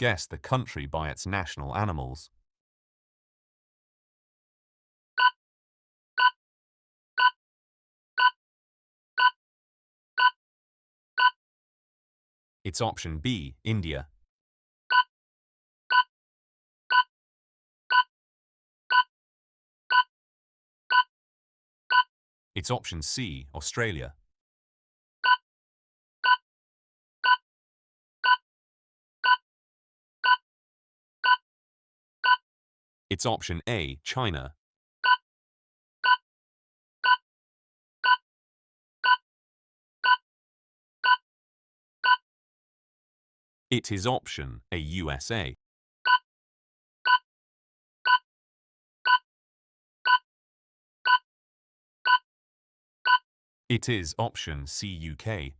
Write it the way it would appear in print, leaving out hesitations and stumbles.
Guess the country by its national animals. It's option B, India. It's option C, Australia. It's option A, China. It is option A, USA. It is option C, UK.